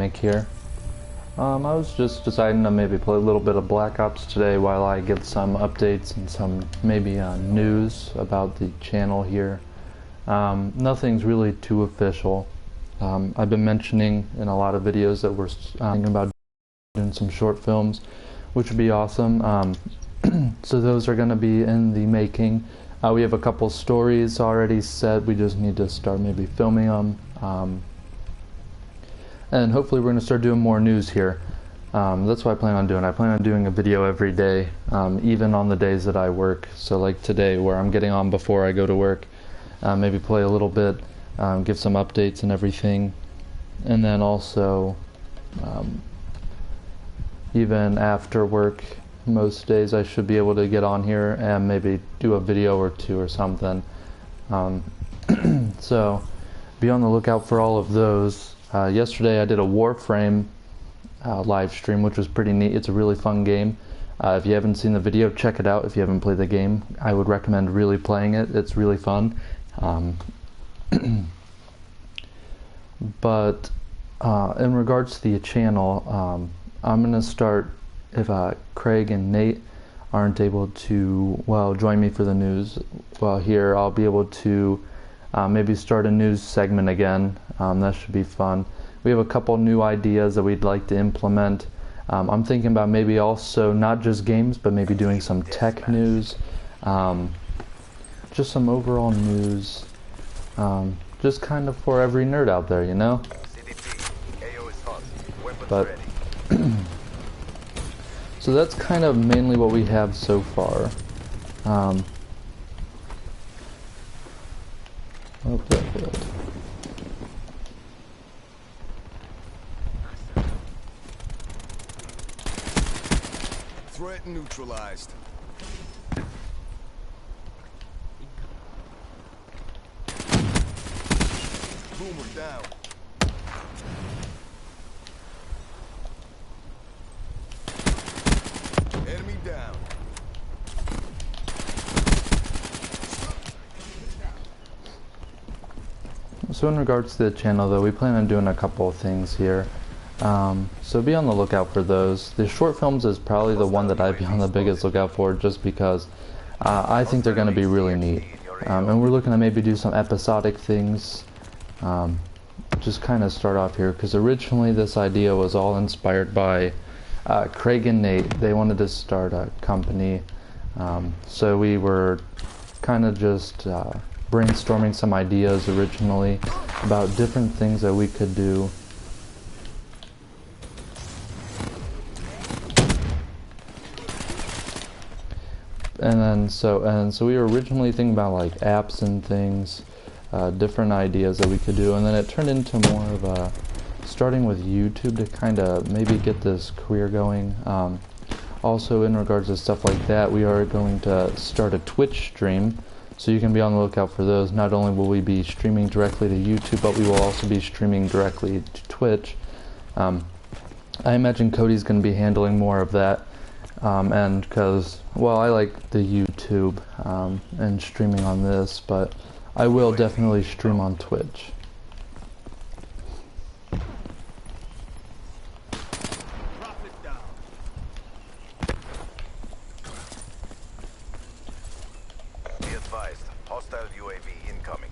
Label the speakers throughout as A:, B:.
A: Mechanic here. I was just deciding to maybe play a little bit of Black Ops today while I get some updates and some maybe news about the channel here. Nothing's really too official. I've been mentioning in a lot of videos that we're thinking about doing some short films, which would be awesome. So those are going to be in the making. We have a couple stories already set. We just need to start maybe filming them. And hopefully we're going to start doing more news here. That's what I plan on doing. I plan on doing a video every day, even on the days that I work. So like today, where I'm getting on before I go to work, maybe play a little bit, give some updates and everything. And then also, even after work, most days I should be able to get on here and maybe do a video or two or something. So be on the lookout for all of those. Yesterday I did a Warframe live stream, which was pretty neat. It's a really fun game. If you haven't seen the video, check it out. If you haven't played the game, I would recommend really playing it. It's really fun. But in regards to the channel, I'm going to start, if Craig and Nate aren't able to, well, join me for the news, well, here I'll be able to maybe start a news segment again. That should be fun. We have a couple new ideas that we'd like to implement. I'm thinking about maybe also not just games, but maybe doing some tech news, just some overall news, just kind of for every nerd out there, you know? But so that's kind of mainly what we have so far. Oh, that failed.
B: Threat neutralized. Boomer down. Enemy down.
A: So in regards to the channel though, we plan on doing a couple of things here. So be on the lookout for those. The short films is probably the one that I'd be on the biggest lookout for, just because I think they're going to be really neat. And we're looking to maybe do some episodic things. Just kind of start off here, because originally this idea was all inspired by Craig and Nate. They wanted to start a company. So we were kind of just brainstorming some ideas originally about different things that we could do. And so we were originally thinking about like apps and things, different ideas that we could do, and then it turned into more of a starting with YouTube to kind of maybe get this career going. Also in regards to stuff like that, we are going to start a Twitch stream. So you can be on the lookout for those. Not only will we be streaming directly to YouTube, but we will also be streaming directly to Twitch. I imagine Cody's going to be handling more of that. And because, well, I like the YouTube and streaming on this, but I will definitely stream on Twitch.
B: Hostile UAV incoming.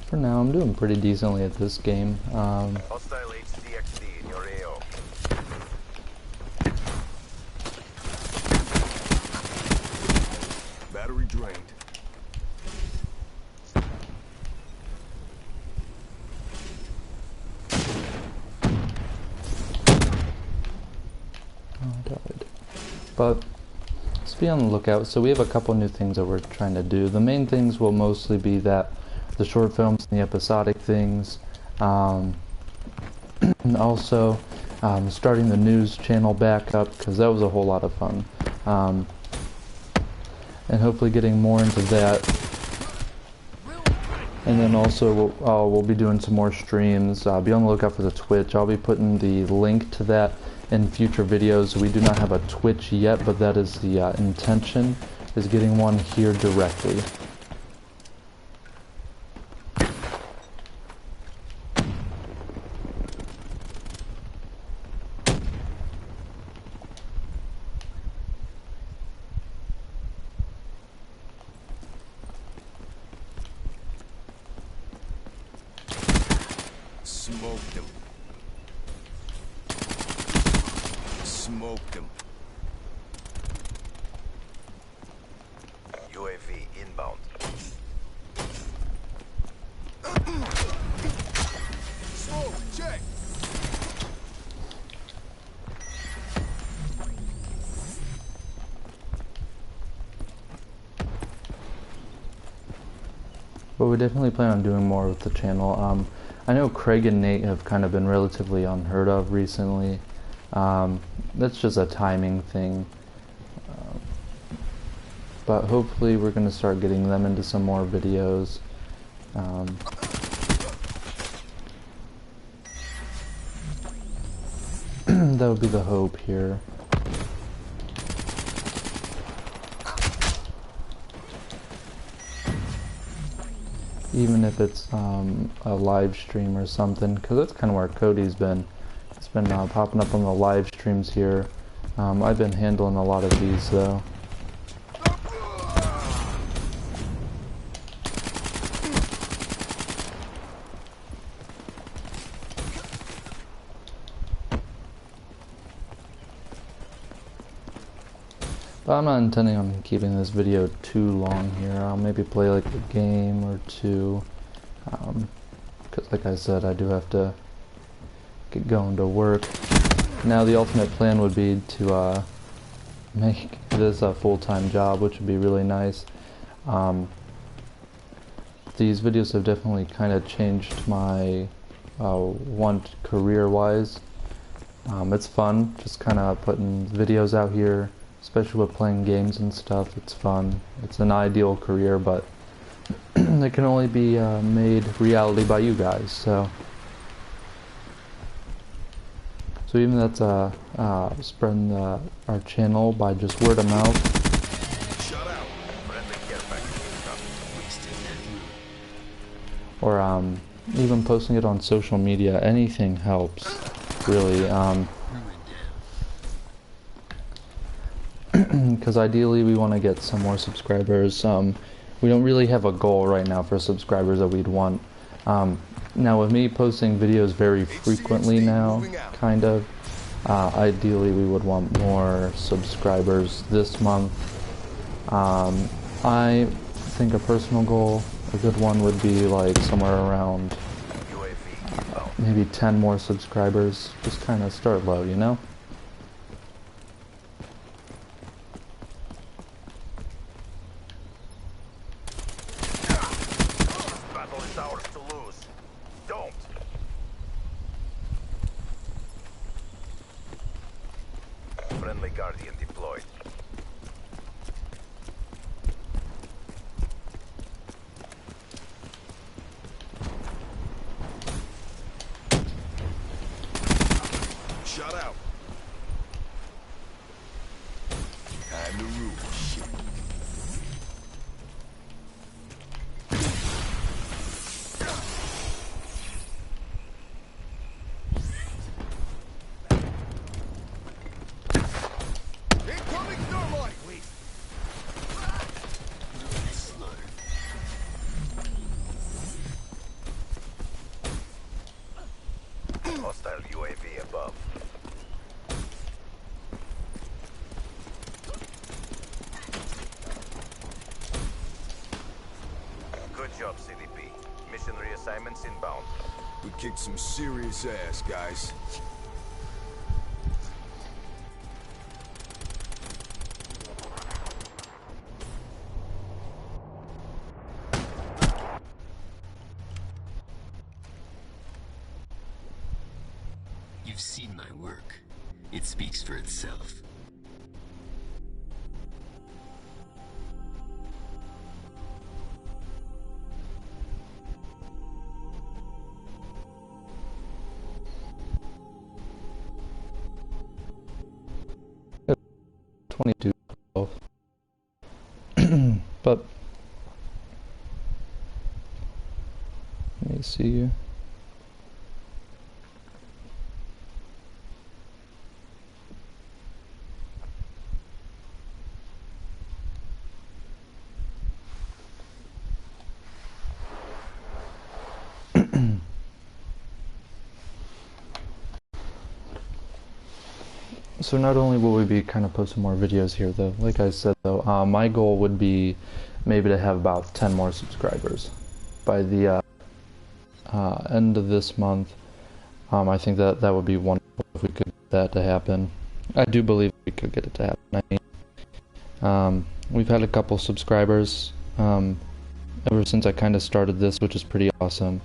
A: For now, I'm doing pretty decently at this game.
B: Hostile HCXD in your AO. Battery drained.
A: Oh, I died. But let's be on the lookout. So we have a couple new things that we're trying to do. The main things will mostly be that the short films and the episodic things. And also starting the news channel back up, because that was a whole lot of fun. And hopefully getting more into that. And then also we'll be doing some more streams. Be on the lookout for the Twitch. I'll be putting the link to that in future videos. We do not have a Twitch yet, but that is the intention, is getting one here directly.
B: Smoked him. Smoked him. UAV inbound. Smoke, check.
A: But we definitely plan on doing more with the channel. I know Craig and Nate have kind of been relatively unheard of recently. That's just a timing thing. But hopefully we're going to start getting them into some more videos. That would be the hope here. Even if it's a live stream or something, because that's kind of where Cody's been. It's been popping up on the live streams here. I've been handling a lot of these though. But I'm not intending on keeping this video too long here. I'll maybe play like a game or two. Because like I said, I do have to get going to work. Now the ultimate plan would be to make this a full-time job, which would be really nice. These videos have definitely kind of changed my want career-wise. It's fun, just kind of putting videos out here. Especially with playing games and stuff, it's fun. It's an ideal career, but it can only be made reality by you guys. So even that's spreading our channel by just word of mouth.
B: Shut out. Friendly care package.
A: Or even posting it on social media. Anything helps, really. Because ideally we want to get some more subscribers. We don't really have a goal right now for subscribers that we'd want. Now with me posting videos very frequently now, kind of, ideally we would want more subscribers this month. I think a personal goal, a good one would be like somewhere around maybe 10 more subscribers. Just kind of start low, you know?
B: Friendly Guardian deployed. Shut out. Time to rule. Shit. Incoming thermite! Wait. Hostile UAV above. Good job, CDP. Mission reassignments inbound. We kicked some serious ass, guys.
C: work. It speaks for itself.
A: $22. But let me see. So not only will we be kind of posting more videos here, though, like I said, though, my goal would be maybe to have about 10 more subscribers by the end of this month. I think that would be wonderful if we could get that to happen. I do believe we could get it to happen. I mean, we've had a couple subscribers ever since I kind of started this, which is pretty awesome.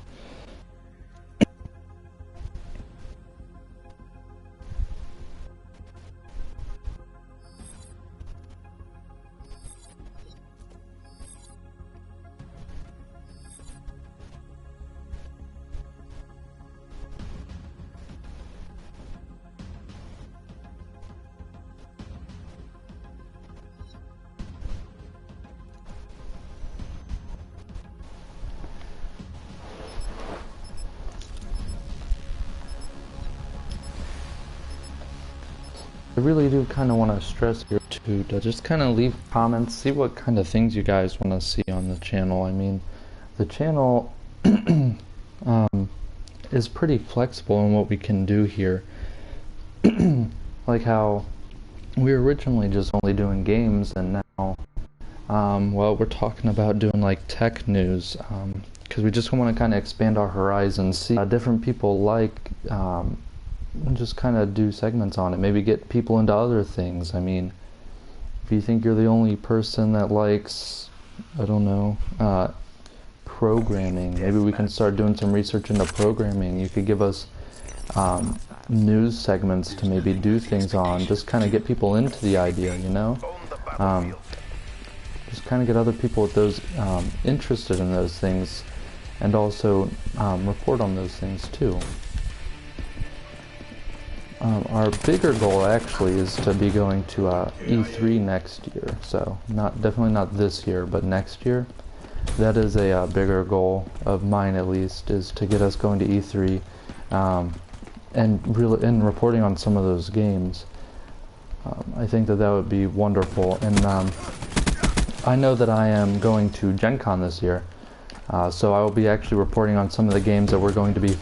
A: I really do kind of want to stress here too to just kind of leave comments, see what kind of things you guys want to see on the channel. I mean, the channel is pretty flexible in what we can do here. Like how we were originally just only doing games, and now, well, we're talking about doing like tech news, because we just want to kind of expand our horizons, see different people like, and just kind of do segments on it, maybe get people into other things. I mean, if you think you're the only person that likes, I don't know, programming, maybe we can start doing some research into programming. You could give us news segments to maybe do things on, just kind of get people into the idea, you know? Just kind of get other people with those interested in those things, and also report on those things too. Our bigger goal actually is to be going to E3 next year, so definitely not this year, but next year. That is a bigger goal of mine, at least, is to get us going to E3 and reporting on some of those games. I think that would be wonderful, and I know that I am going to Gen Con this year, so I will be actually reporting on some of the games that we're going to be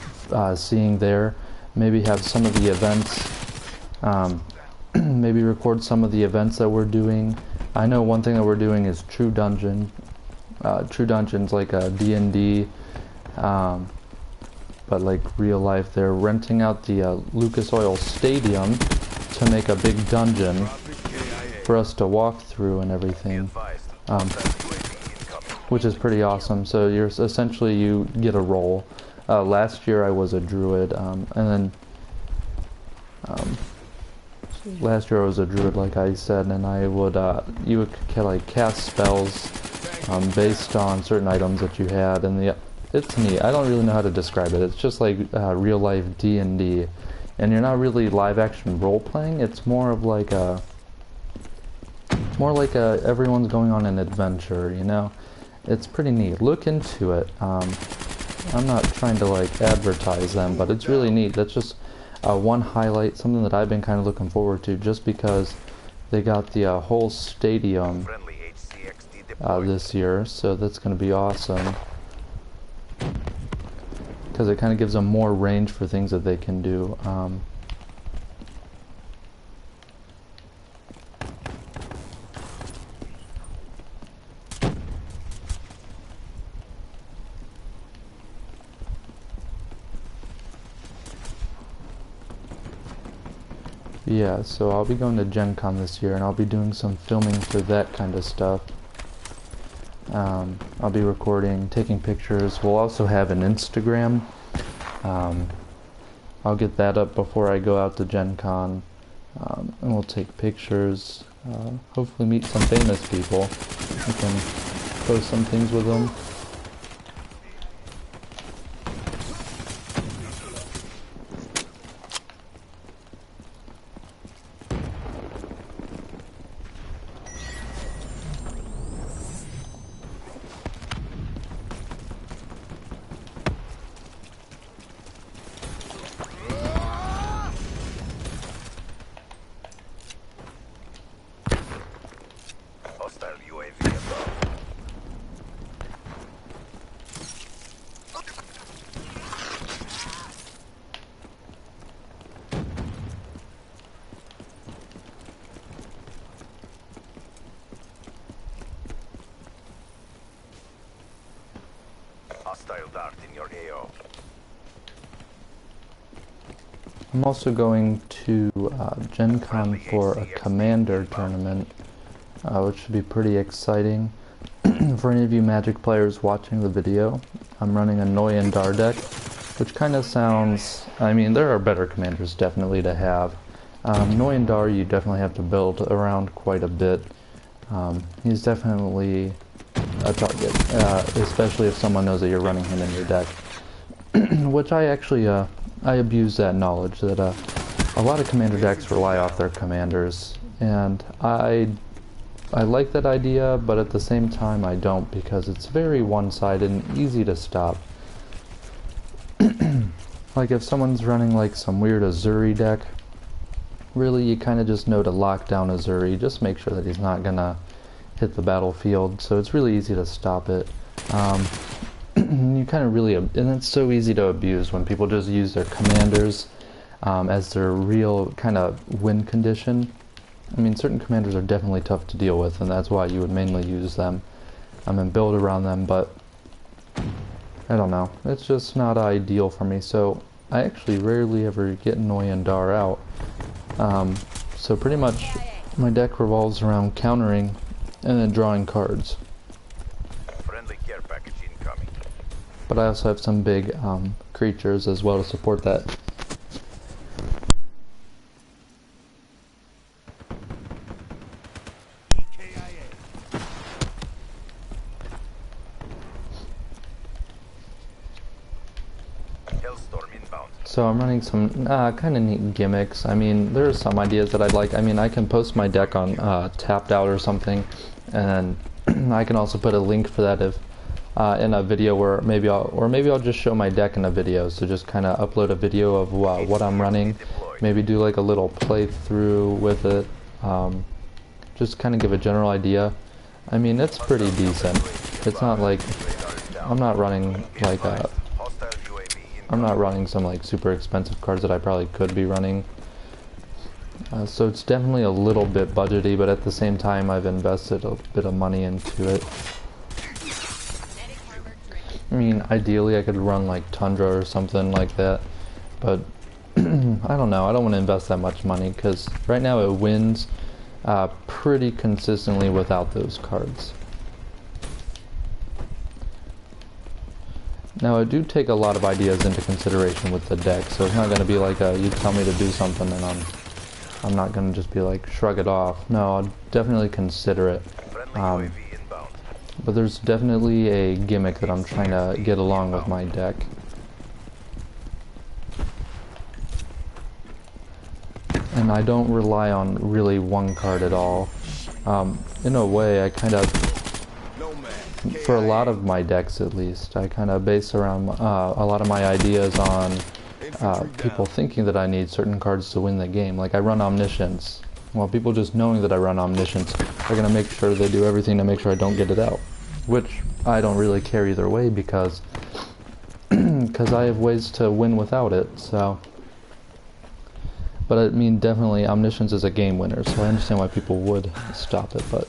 A: seeing there. Maybe have some of the events, maybe record some of the events that we're doing. I know one thing that we're doing is True Dungeon. True Dungeon's like a D&D, but like real life. They're renting out the Lucas Oil Stadium to make a big dungeon for us to walk through and everything, which is pretty awesome. So you're essentially, you get a role. Last year I was a druid, and then last year I was a druid, like I said, and I would you would like cast spells based on certain items that you had, and it's neat. I don't really know how to describe it. It's just like real life D&D, and you're not really live action role playing. It's more of like everyone's going on an adventure, you know. It's pretty neat. Look into it. I'm not trying to like advertise them, but it's really neat. That's just one highlight, something that I've been kind of looking forward to, just because they got the whole stadium this year, so that's going to be awesome, because it kind of gives them more range for things that they can do. Yeah, so I'll be going to Gen Con this year, and I'll be doing some filming for that kind of stuff. I'll be recording, taking pictures. We'll also have an Instagram. I'll get that up before I go out to Gen Con, and we'll take pictures, hopefully meet some famous people. We can post some things with them.
B: Hostile UAV above. Hostile dart in your AO.
A: I'm also going to Gen Con for a Commander tournament, which should be pretty exciting. For any of you Magic players watching the video, I'm running a Noyan Dar deck, which kind of sounds, I mean, there are better commanders definitely to have. Noyan Dar you definitely have to build around quite a bit. He's definitely a target, especially if someone knows that you're running him in your deck. Which I actually, I abuse that knowledge that a lot of commander decks rely off their commanders, and I like that idea, but at the same time I don't, because it's very one-sided and easy to stop. Like if someone's running like some weird Azuri deck, really you kind of just know to lock down Azuri, just make sure that he's not gonna hit the battlefield, so it's really easy to stop it. You kind of really, and it's so easy to abuse when people just use their commanders as their real kind of win condition. I mean, certain commanders are definitely tough to deal with, and that's why you would mainly use them and build around them, but I don't know, it's just not ideal for me, so I actually rarely ever get Noyan Dar out. So pretty much my deck revolves around countering and then drawing cards.
B: Friendly care package incoming.
A: But I also have some big creatures as well to support that.
B: Hellstorm inbound.
A: So I'm running some kind of neat gimmicks. I mean, there are some ideas that I'd like. I mean, I can post my deck on Tapped Out or something, and I can also put a link for that if in a video where maybe I'll just show my deck in a video. So just kind of upload a video of what I'm running, maybe do like a little playthrough with it. Just kind of give a general idea. I mean, it's pretty decent. It's not like I'm not running like I'm not running some like super expensive cards that I probably could be running. So it's definitely a little bit budgety, but at the same time I've invested a bit of money into it. I mean, ideally I could run like Tundra or something like that, but I don't know, I don't want to invest that much money because right now it wins pretty consistently without those cards. Now I do take a lot of ideas into consideration with the deck, so it's not going to be like you tell me to do something and I'm not going to just be like shrug it off. No, I'll definitely consider it. But there's definitely a gimmick that I'm trying to get along with my deck. And I don't rely on really one card at all. In a way, I kind of, for a lot of my decks at least, I kind of base around a lot of my ideas on people thinking that I need certain cards to win the game. Like I run Omniscience. Well, people just knowing that I run Omniscience are going to make sure they do everything to make sure I don't get it out. Which I don't really care either way because I have ways to win without it, so. But I mean, definitely Omniscience is a game winner, so I understand why people would stop it, but.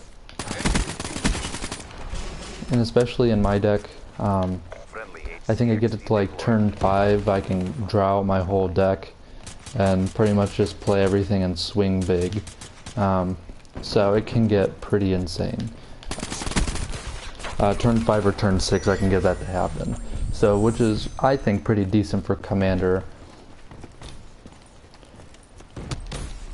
A: And especially in my deck, I think I get it to like turn 5, I can draw out my whole deck and pretty much just play everything and swing big. So it can get pretty insane. Turn 5 or turn 6 I can get that to happen. So which is, I think, pretty decent for Commander.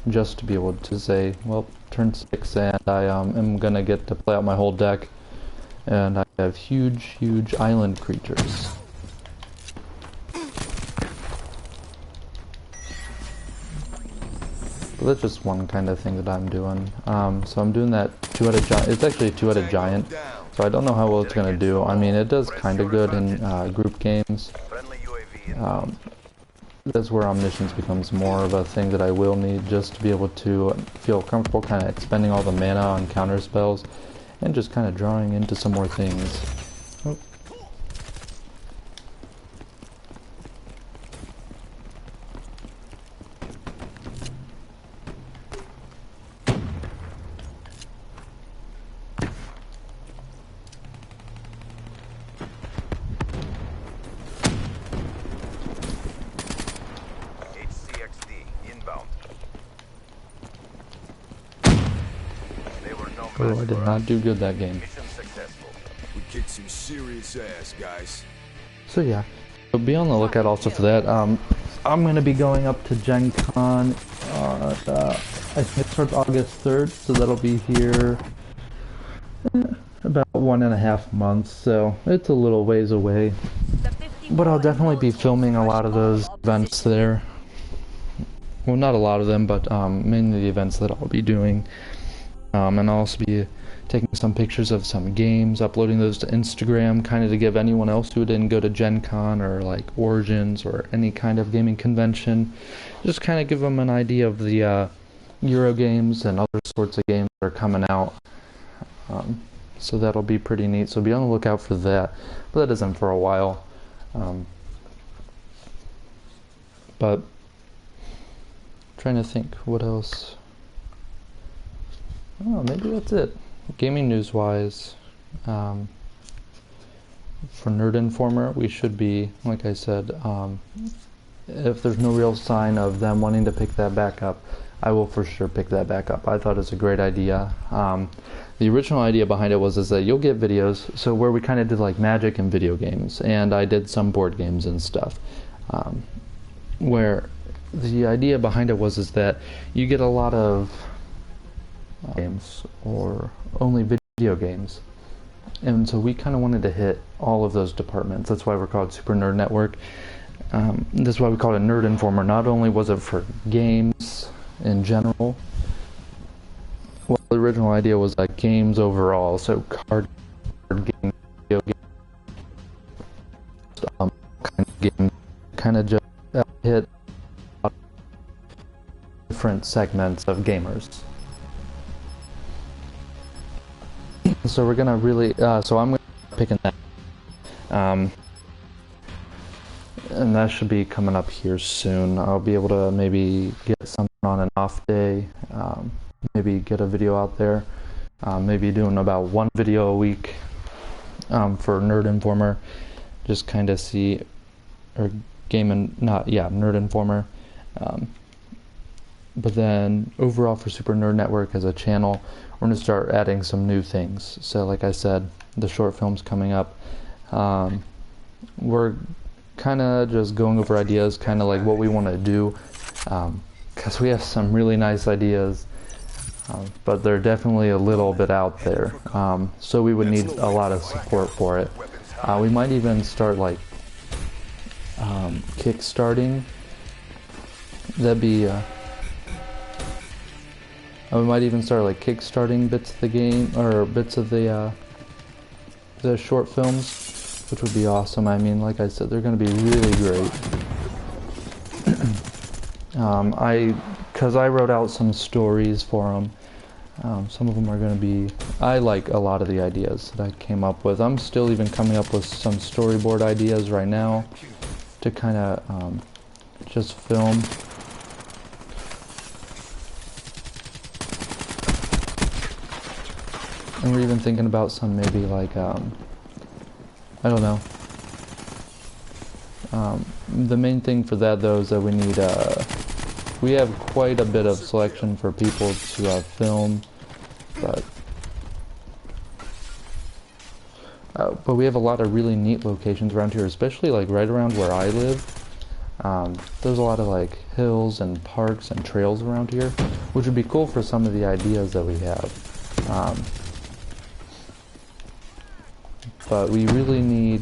A: just to be able to say, well, turn 6 and I am gonna get to play out my whole deck, and I have huge island creatures. But that's just one kind of thing that I'm doing. So I'm doing that two-headed giant. It's actually a two-headed giant, so I don't know how well it's gonna do. I mean, it does kind of good in group games.
B: Friendly UAV inbound.
A: That's where omniscience becomes more of a thing that I will need, just to be able to feel comfortable kind of expending all the mana on counter spells and just kind of drawing into some more things. Oh. Oh, I did not do good that game.
D: We kicked some serious ass, guys.
A: So yeah, so be on the lookout also for that. I'm going to be going up to Gen Con, I think it starts August 3rd, so that'll be here about 1.5 months, so it's a little ways away. But I'll definitely be filming a lot of those events there. Well, not a lot of them, but mainly the events that I'll be doing. And I'll also be taking some pictures of some games, uploading those to Instagram, kind of to give anyone else who didn't go to Gen Con or like Origins or any kind of gaming convention, just kind of give them an idea of the Euro games and other sorts of games that are coming out. So that'll be pretty neat, so be on the lookout for that. But that isn't for a while. But trying to think what else. Oh, maybe that's it. Gaming news wise, for Nerd Informer, we should be, like I said, if there's no real sign of them wanting to pick that back up, I will for sure pick that back up. I thought it was a great idea. The original idea behind it was that you'll get videos, so where we kind of did like Magic and video games, and I did some board games and stuff, where the idea behind it was that you get a lot of games or only video games, and so we kind of wanted to hit all of those departments. That's why we're called Super Nerd Network. That's why we called it Nerd Informer. Not only was it for games in general, well, the original idea was like games overall, so card games, video games, kind of games, kind of just hit different segments of gamers. So we're gonna really, so I'm gonna be picking that, and that should be coming up here soon. I'll be able to maybe get something on an off day, maybe get a video out there, maybe doing about one video a week for Nerd Informer, just kind of see, or Nerd Informer. But then overall for Super Nerd Network as a channel, we're going to start adding some new things. So like I said, the short film's coming up. We're kind of just going over ideas, kind of like what we want to do, because we have some really nice ideas, but they're definitely a little bit out there. So we would need a lot of support for it. We might even start like kickstarting. That'd be we might even start like kickstarting bits of the game, or bits of the short films, which would be awesome. I mean, like I said, they're going to be really great. Because I wrote out some stories for them. Some of them are going to be, I like a lot of the ideas that I came up with. I'm still even coming up with some storyboard ideas right now to kind of just film. And we're even thinking about some maybe like, I don't know. The main thing for that though is that we need, we have quite a bit of selection for people to film, but we have a lot of really neat locations around here, especially like right around where I live. There's a lot of like hills and parks and trails around here, which would be cool for some of the ideas that we have. But we really need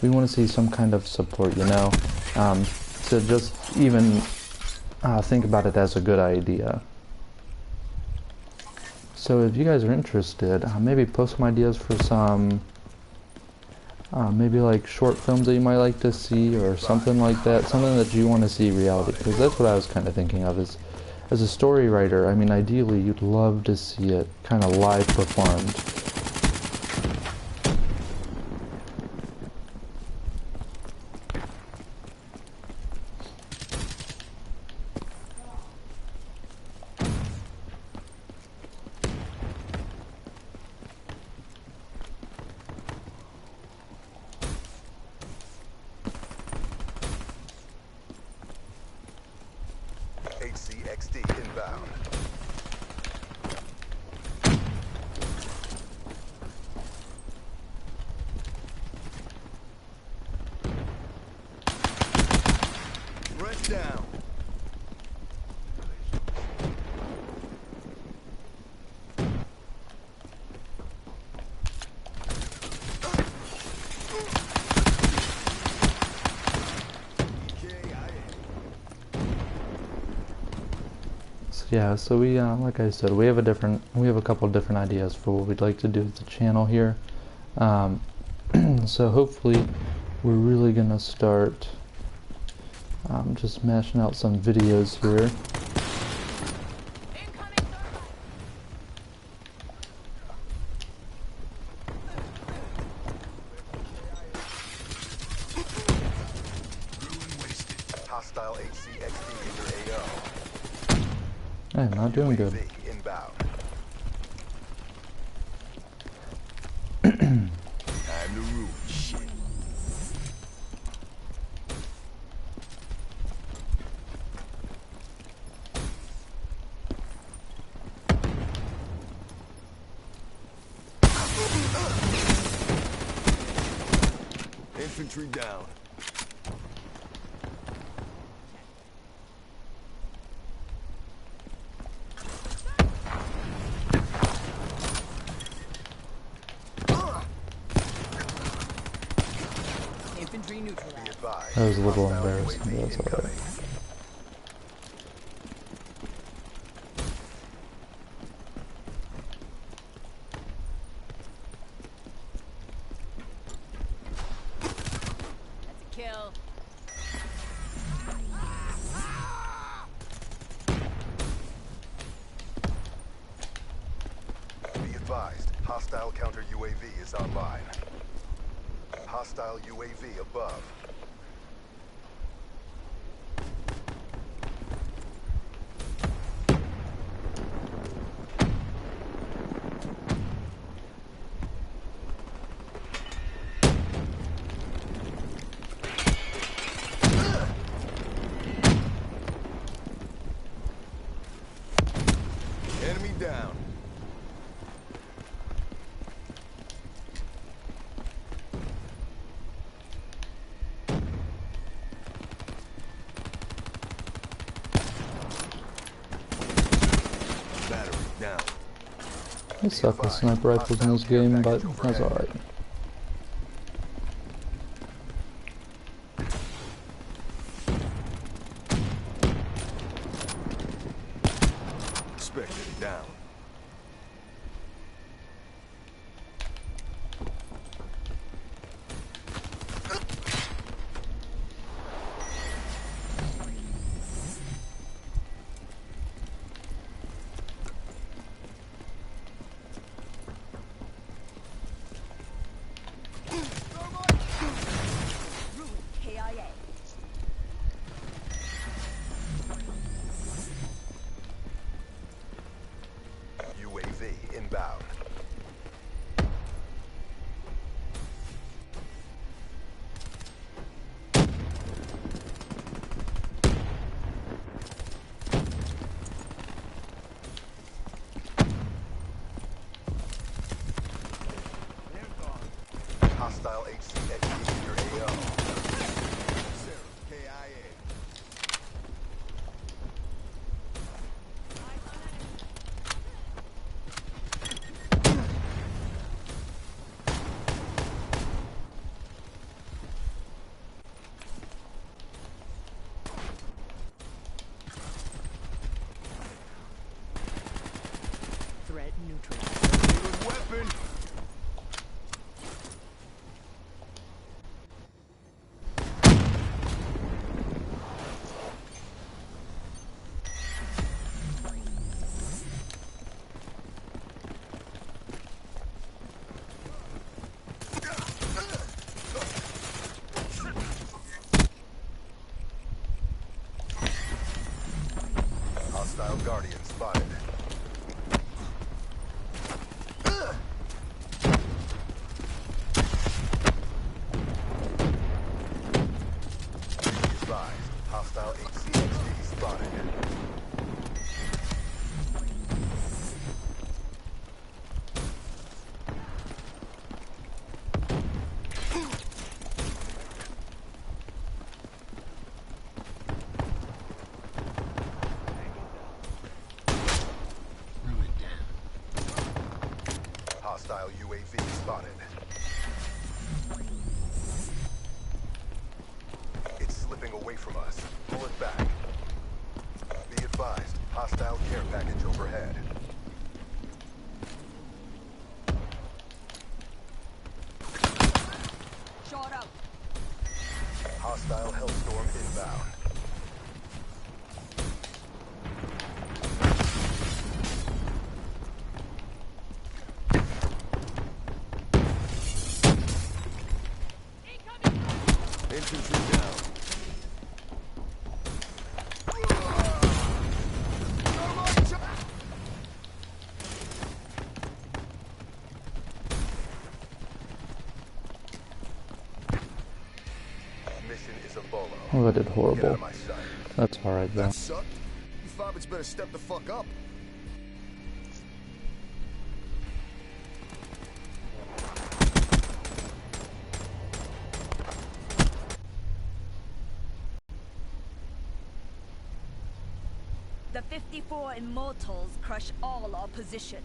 A: we want to see some kind of support, you know, to just even think about it as a good idea. So if you guys are interested, maybe post some ideas for some, maybe like short films that you might like to see or something like that, something that you want to see reality, because that's what I was kind of thinking of is, as a story writer, I mean, ideally you'd love to see it kind of live performed.
B: HCXD inbound. Rest down.
A: Yeah, so we, like I said, we have a couple different ideas for what we'd like to do with the channel here. So hopefully we're really gonna start just mashing out some videos here.
B: Hostile HCXD in your AO.
A: I'm not doing good.
B: UAV inbound.
D: Time to ruin shit. Infantry down.
E: Infantry neutralized.
B: Be advised.
A: That was a little
B: Hostile
A: embarrassing,
B: UAV
A: but that's alright.
B: incoming.
E: That's a kill.
B: Be advised. Hostile counter UAV is online. Hostile UAV above.
D: Enemy down. Battery down.
A: I suck with sniper rifles in this game, but that's alright.
D: Spectre down.
E: KIA.
B: UAV inbound. Hostile HCXD in your AO.
E: neutralized.
D: Good weapon.
B: Hostile Guardian spotted. Be advised, hostile HCXD spotted.
C: Ruin down.
B: Hostile UAV spotted. It's slipping away from us. Pull it back. Be advised, hostile care package overhead.
E: Shot out.
B: Hostile Hellstorm inbound.
D: Infantry down.
B: Mission is a bolo.
A: Oh, I did
B: Get out
A: horrible.
B: of my sight.
A: That's alright though.
D: That sucked. You fobbits better step the fuck up.
E: The 54 Immortals crush all opposition.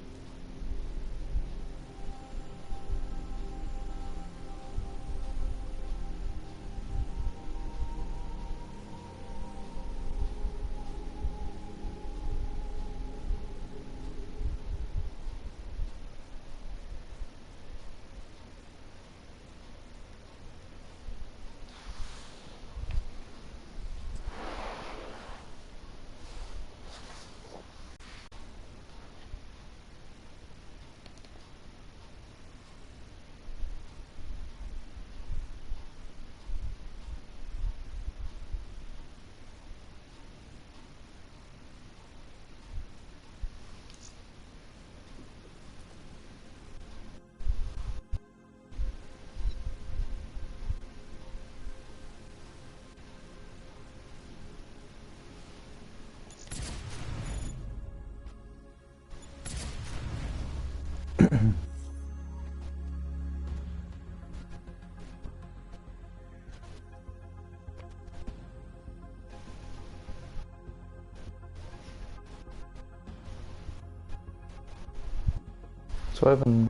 A: So I have time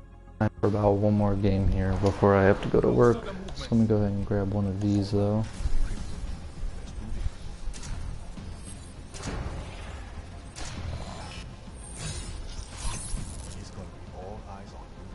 A: for about one more game here before I have to go to work. So let me go ahead and grab one of these though.
D: It's gonna be all eyes on you.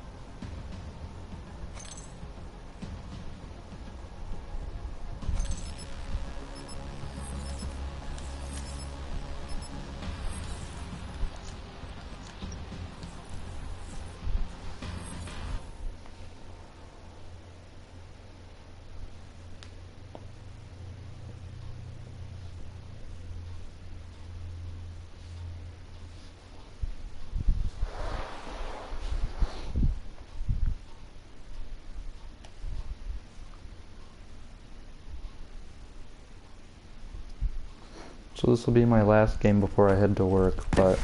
A: So this will be my last game before I head to work, but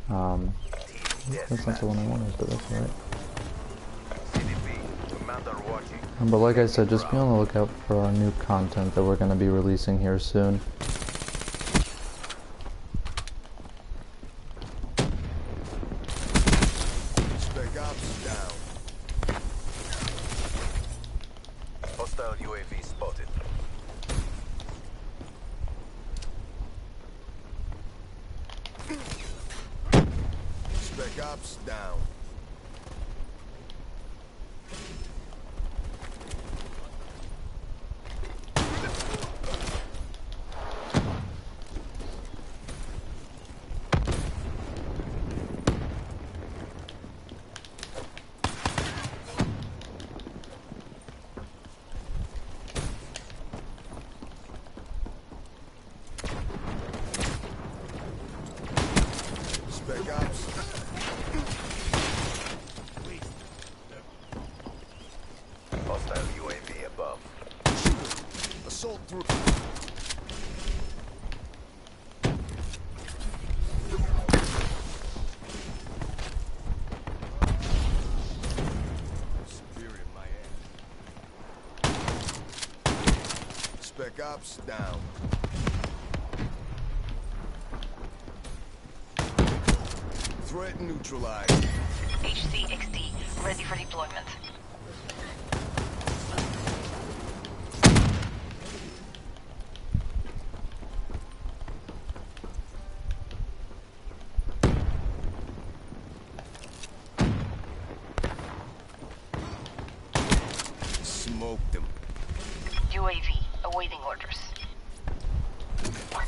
A: that's not the one I wanted, but that's alright.
B: CDP, Commander watching.
A: But like I said, just be on the lookout for our new content that we're going to be releasing here soon.
D: Spec ops down.
B: Hostile UAV spotted.
D: Spec Spec Ops down. Spec Ops.
B: Hostile UAV above.
D: Assault through. Superior in my ass. Spec Ops down. Threat neutralized.
C: HCXD, ready for deployment.
D: Smoked him.
C: UAV, awaiting orders.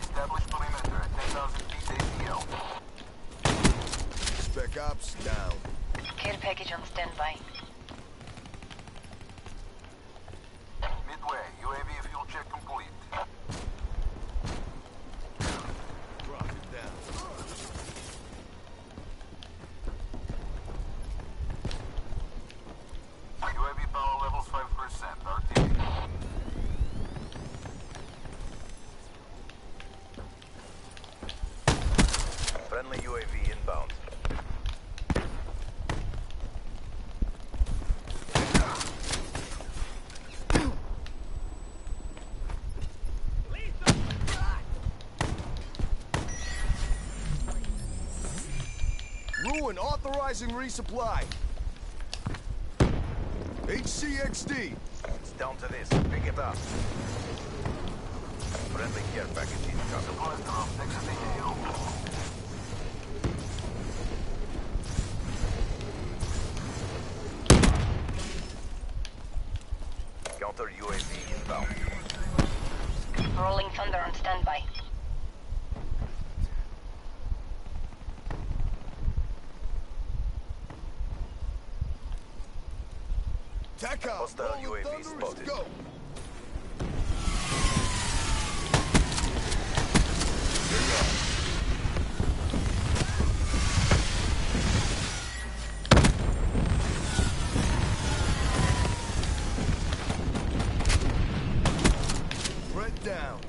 B: Established perimeter at 10,000 feet ACL.
D: Spec Ops down.
C: Care package on standby.
B: Midway, UAV fuel check complete.
D: Drop it down.
B: UAV power levels 5%. RTB. Friendly UAV inbound.
D: Ruin authorizing resupply. HCXD.
B: It's down to this. Pick it up. Friendly care package incoming. Supplies drop. Exiting AO. Counter UAV inbound.
C: Rolling Thunder on standby.
D: TAC out.
B: Hostile
D: Rolling
B: UAV
D: Thunder,
B: spotted.
D: let's go. Threat down.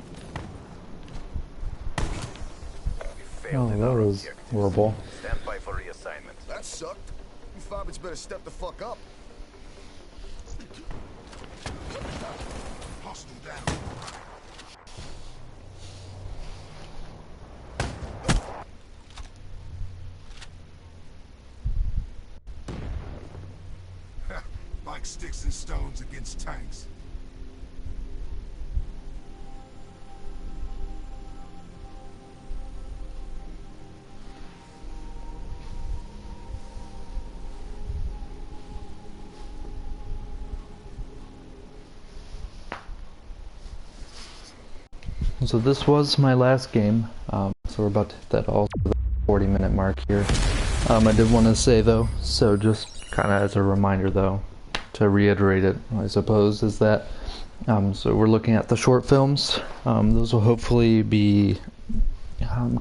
B: We
A: Oh,
B: failed in
A: that
B: our
A: was
B: objectives.
A: horrible.
B: Stand by for reassignment.
D: That sucked. You fobbits better step the fuck up. Hostile down.
F: Like sticks and stones against tanks.
A: So this was my last game, so we're about to hit that also the 40-minute mark here. I did want to say though, so just kind of as a reminder though, to reiterate it, I suppose, is that so we're looking at the short films. Those will hopefully be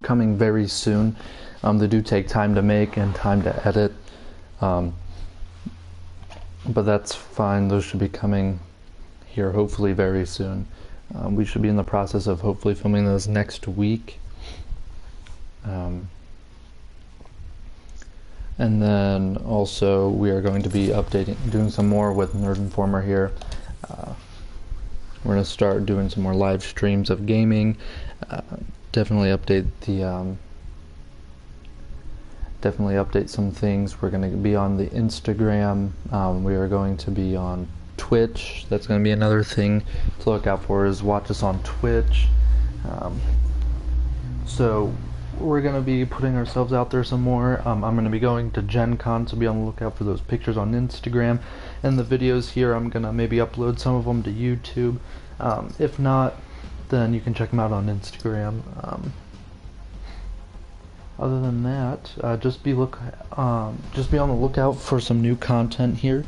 A: coming very soon. They do take time to make and time to edit, but that's fine. Those should be coming here hopefully very soon. We should be in the process of hopefully filming those next week. And then also we are going to be doing some more with Nerd Informer here. We're going to start doing some more live streams of gaming. Definitely update some things. We're going to be on the Instagram. We are going to be on Twitch. That's going to be another thing to look out for, is watch us on Twitch. So we're going to be putting ourselves out there some more. I'm going to be going to Gen Con, so be on the lookout for those pictures on Instagram. And the videos here, I'm going to maybe upload some of them to YouTube. If not, then you can check them out on Instagram. Other than that, just be on the lookout for some new content here.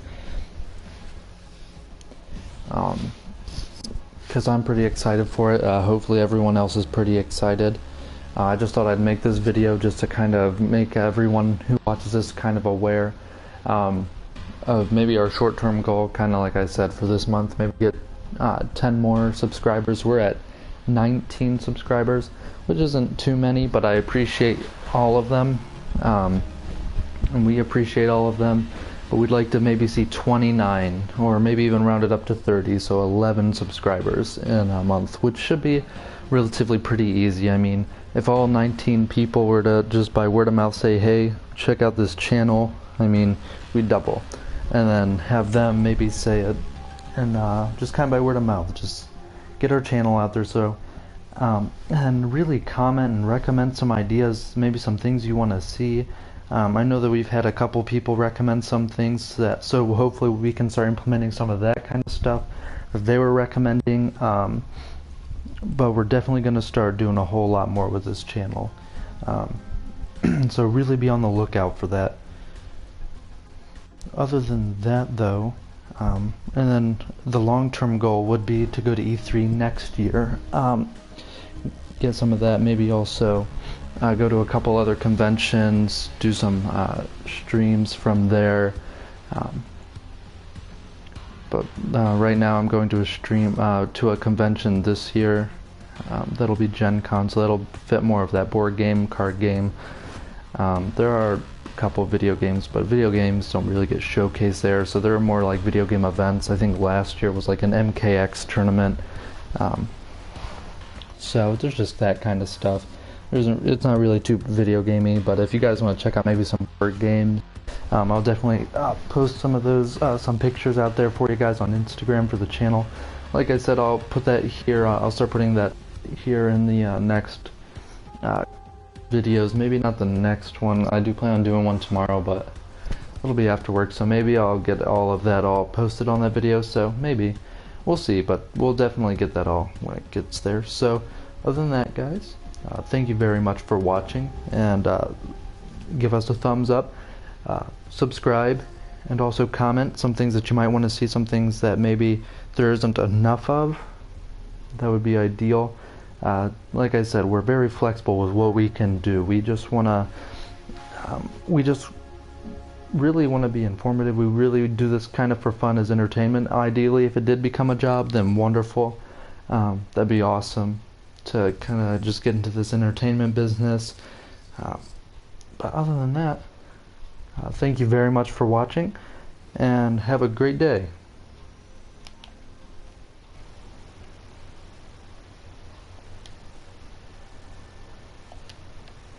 A: Because I'm pretty excited for it. Hopefully everyone else is pretty excited. I just thought I'd make this video just to kind of make everyone who watches this kind of aware of maybe our short-term goal, kind of like I said, for this month, maybe get 10 more subscribers. We're at 19 subscribers, which isn't too many, but I appreciate all of them, and we appreciate all of them. But we'd like to maybe see 29, or maybe even round it up to 30, so 11 subscribers in a month, which should be relatively pretty easy. I mean, if all 19 people were to just by word of mouth say, hey, check out this channel, I mean, we'd double. And then have them maybe say it, and just kind of by word of mouth, just get our channel out there. So, and really comment and recommend some ideas, maybe some things you want to see. I know that we've had a couple people recommend some things, so hopefully we can start implementing some of that kind of stuff that they were recommending. But we're definitely going to start doing a whole lot more with this channel. So really be on the lookout for that. Other than that though, and then the long-term goal would be to go to E3 next year. Get some of that, maybe also go to a couple other conventions, do some streams from there. But right now I'm going to a stream to a convention this year. That'll be Gen Con, so that'll fit more of that board game, card game. There are a couple of video games, but video games don't really get showcased there, so there are more like video game events. I think last year was like an MKX tournament. So there's just that kind of stuff. It's not really too video gamey, but if you guys want to check out maybe some board games, I'll definitely post some of those, some pictures out there for you guys on Instagram for the channel. Like I said, I'll put that here. I'll start putting that here in the next videos. Maybe not the next one. I do plan on doing one tomorrow, but it'll be after work, so maybe I'll get all of that all posted on that video. So maybe we'll see, but we'll definitely get that all when it gets there. So other than that, guys, thank you very much for watching, and give us a thumbs up, subscribe, and also comment some things that you might want to see, some things that maybe there isn't enough of. That would be ideal. Like I said, we're very flexible with what we can do. We just want to, we just really want to be informative. We really do this kind of for fun as entertainment. Ideally, if it did become a job, then wonderful. That'd be awesome to kind of just get into this entertainment business. But other than that, thank you very much for watching, and have a great day.